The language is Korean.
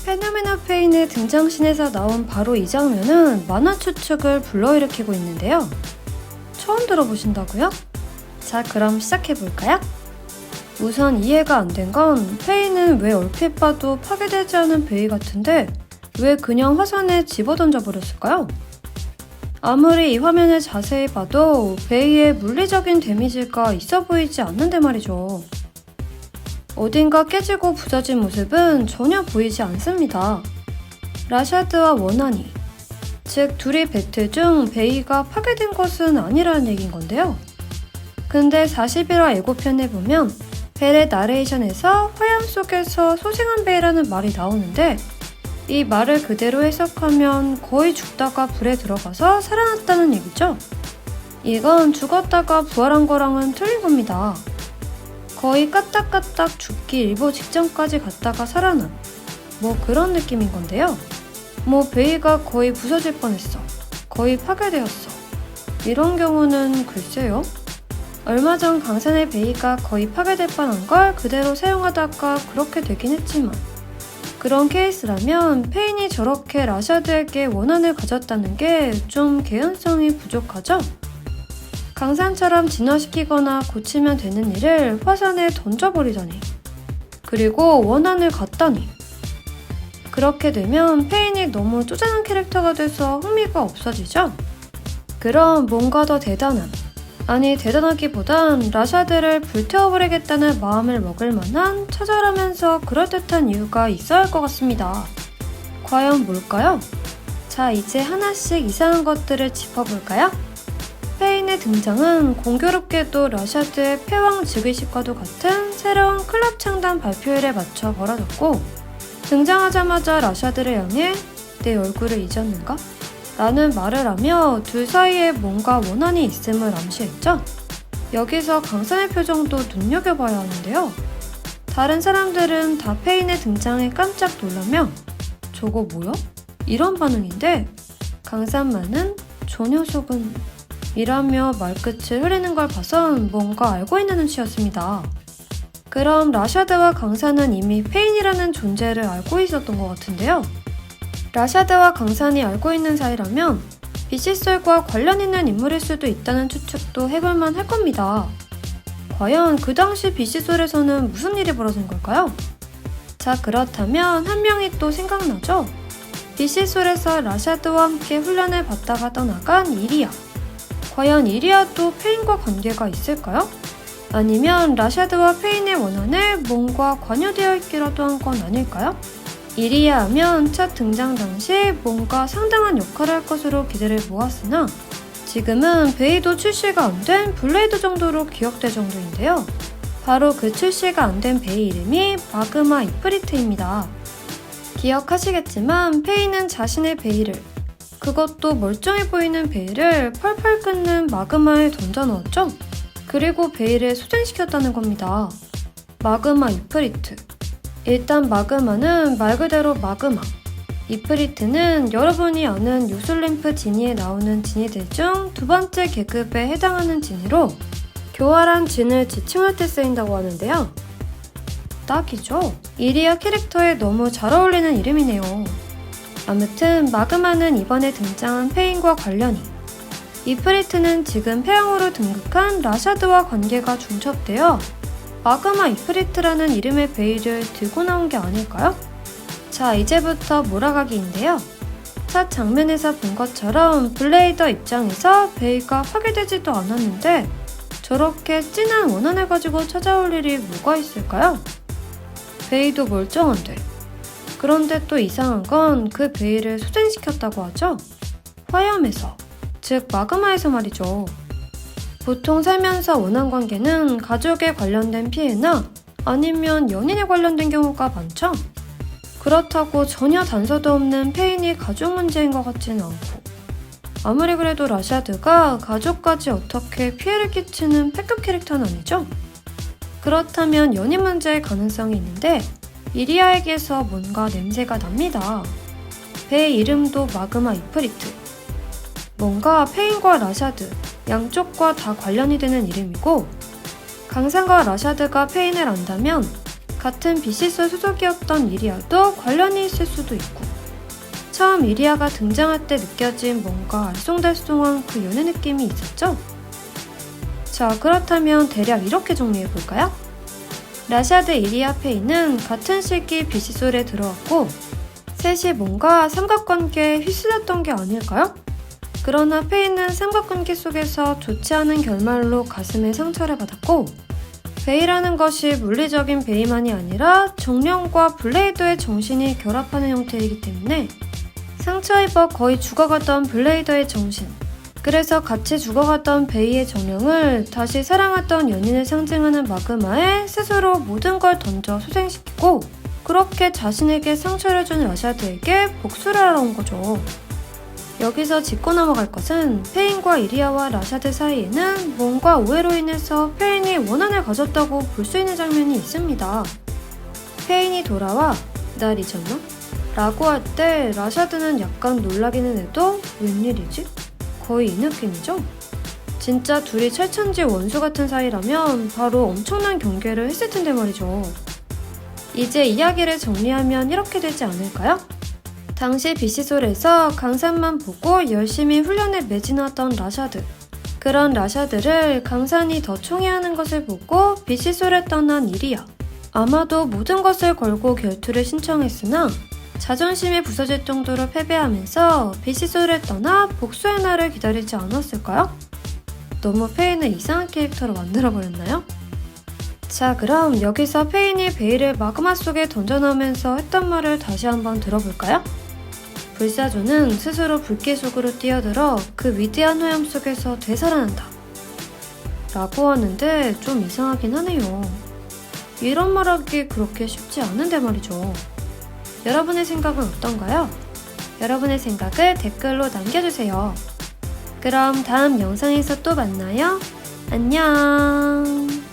페노메나 페인의 등장신에서 나온 바로 이 장면은 만화 추측을 불러일으키고 있는데요. 처음 들어보신다고요? 자, 그럼 시작해볼까요? 우선 이해가 안 된 건 페이는 왜 얼핏 봐도 파괴되지 않은 베이 같은데 왜 그냥 화산에 집어던져 버렸을까요? 아무리 이 화면을 자세히 봐도 베이의 물리적인 데미지가 있어 보이지 않는데 말이죠. 어딘가 깨지고 부서진 모습은 전혀 보이지 않습니다. 라샤드와 원한이, 즉 둘이 배틀 중 베이가 파괴된 것은 아니라는 얘긴 건데요. 근데 41화 예고편에 보면 벨의 나레이션에서 화염 속에서 소생한 베이라는 말이 나오는데 이 말을 그대로 해석하면 거의 죽다가 불에 들어가서 살아났다는 얘기죠. 이건 죽었다가 부활한 거랑은 틀린 겁니다. 거의 까딱까딱 죽기 일보 직전까지 갔다가 살아난 뭐 그런 느낌인 건데요. 뭐 베이가 거의 부서질 뻔했어, 거의 파괴되었어, 이런 경우는 글쎄요. 얼마 전 강산의 베이가 거의 파괴될 뻔한 걸 그대로 사용하다가 그렇게 되긴 했지만 그런 케이스라면 페인이 저렇게 라샤드에게 원한을 가졌다는 게 좀 개연성이 부족하죠? 강산처럼 진화시키거나 고치면 되는 일을 화산에 던져버리다니, 그리고 원한을 갖다니. 그렇게 되면 페인이 너무 쪼잔한 캐릭터가 돼서 흥미가 없어지죠? 그럼 뭔가 더 대단한, 아니 대단하기보단 라샤드를 불태워버리겠다는 마음을 먹을 만한 처절하면서 그럴듯한 이유가 있어야 할 것 같습니다. 과연 뭘까요? 자, 이제 하나씩 이상한 것들을 짚어볼까요? 페인의 등장은 공교롭게도 라샤드의 패왕 즉위식과도 같은 새로운 클럽 창단 발표일에 맞춰 벌어졌고, 등장하자마자 라샤드를 향해 내 얼굴을 잊었는가? 라는 말을 하며 둘 사이에 뭔가 원한이 있음을 암시했죠. 여기서 강산의 표정도 눈여겨봐야 하는데요. 다른 사람들은 다 페인의 등장에 깜짝 놀라며 저거 뭐야? 이런 반응인데 강산만은 저 녀석은 이라며 말끝을 흐리는 걸 봐선 뭔가 알고 있는 눈치였습니다. 그럼 라샤드와 강산은 이미 페인이라는 존재를 알고 있었던 것 같은데요. 라샤드와 강산이 알고 있는 사이라면 비시솔과 관련 있는 인물일 수도 있다는 추측도 해볼만 할 겁니다. 과연 그 당시 비시솔에서는 무슨 일이 벌어진 걸까요? 자, 그렇다면 한 명이 또 생각나죠? 비시솔에서 라샤드와 함께 훈련을 받다가 떠나간 이리아. 과연 이리아도 페인과 관계가 있을까요? 아니면 라샤드와 페인의 원한에 뭔가 관여되어 있기라도 한 건 아닐까요? 이리아 하면 첫 등장 당시 뭔가 상당한 역할을 할 것으로 기대를 모았으나 지금은 베이도 출시가 안 된 블레이드 정도로 기억될 정도인데요. 바로 그 출시가 안 된 베이 이름이 마그마 이프리트입니다. 기억하시겠지만 페이는 자신의 베이를, 그것도 멀쩡해 보이는 베이를 펄펄 끓는 마그마에 던져 넣었죠? 그리고 베이를 소생시켰다는 겁니다. 마그마 이프리트. 일단 마그마는 말 그대로 마그마. 이프리트는 여러분이 아는 요술림프 지니에 나오는 지니들 중 두 번째 계급에 해당하는 지니로 교활한 진을 지칭할 때 쓰인다고 하는데요. 딱이죠? 이리아 캐릭터에 너무 잘 어울리는 이름이네요. 아무튼 마그마는 이번에 등장한 페인과 관련이, 이프리트는 지금 패왕으로 등극한 라샤드와 관계가 중첩되어 마그마 이프리트라는 이름의 베이를 들고 나온 게 아닐까요? 자, 이제부터 몰아가기인데요. 첫 장면에서 본 것처럼 블레이더 입장에서 베이가 파괴되지도 않았는데 저렇게 진한 원한을 가지고 찾아올 일이 뭐가 있을까요? 베이도 멀쩡한데. 그런데 또 이상한 건 그 베이를 소생시켰다고 하죠? 화염에서, 즉 마그마에서 말이죠. 보통 살면서 원한 관계는 가족에 관련된 피해나 아니면 연인에 관련된 경우가 많죠? 그렇다고 전혀 단서도 없는 페인이 가족 문제인 것 같지는 않고, 아무리 그래도 라샤드가 가족까지 어떻게 피해를 끼치는 패급 캐릭터는 아니죠? 그렇다면 연인 문제의 가능성이 있는데 이리아에게서 뭔가 냄새가 납니다. 배의 이름도 마그마 이프리트. 뭔가 페인과 라샤드 양쪽과 다 관련이 되는 이름이고, 강산과 라샤드가 페인을 안다면 같은 BC-솔 소속이었던 이리아도 관련이 있을 수도 있고, 처음 이리아가 등장할 때 느껴진 뭔가 알쏭달쏭한 그 연애 느낌이 있었죠? 자, 그렇다면 대략 이렇게 정리해볼까요? 라샤드, 이리아, 페이는 같은 시기 BC-솔에 들어왔고 셋이 뭔가 삼각관계에 휩쓸렸던 게 아닐까요? 그러나 페이는 삼각관계 속에서 좋지 않은 결말로 가슴에 상처를 받았고, 베이라는 것이 물리적인 베이만이 아니라 정령과 블레이더의 정신이 결합하는 형태이기 때문에 상처 입어 거의 죽어가던 블레이더의 정신, 그래서 같이 죽어갔던 베이의 정령을 다시 사랑했던 연인을 상징하는 마그마에 스스로 모든 걸 던져 소생시키고, 그렇게 자신에게 상처를 준 라샤드에게 복수를 하러 온 거죠. 여기서 짚고 넘어갈 것은 페인과 이리아와 라샤드 사이에는 뭔가 오해로 인해서 페인이 원한을 가졌다고 볼 수 있는 장면이 있습니다. 페인이 돌아와 날 잊었나? 라고 할 때 라샤드는 약간 놀라기는 해도 웬일이지? 거의 이 느낌이죠? 진짜 둘이 철천지 원수 같은 사이라면 바로 엄청난 경계를 했을 텐데 말이죠. 이제 이야기를 정리하면 이렇게 되지 않을까요? 당시 BC-솔에서 강산만 보고 열심히 훈련에 매진하던 라샤드. 그런 라샤드를 강산이 더 총애하는 것을 보고 BC-솔에 떠난 이리아. 아마도 모든 것을 걸고 결투를 신청했으나 자존심이 부서질 정도로 패배하면서 BC-솔을 떠나 복수의 날을 기다리지 않았을까요? 너무 페인을 이상한 캐릭터로 만들어버렸나요? 자, 그럼 여기서 페인이 베이를 마그마 속에 던져넣으면서 했던 말을 다시 한번 들어볼까요? 불사조는 스스로 불길 속으로 뛰어들어 그 위대한 화염 속에서 되살아난다 라고 하는데 좀 이상하긴 하네요. 이런 말하기 그렇게 쉽지 않은데 말이죠. 여러분의 생각은 어떤가요? 여러분의 생각을 댓글로 남겨주세요. 그럼 다음 영상에서 또 만나요. 안녕.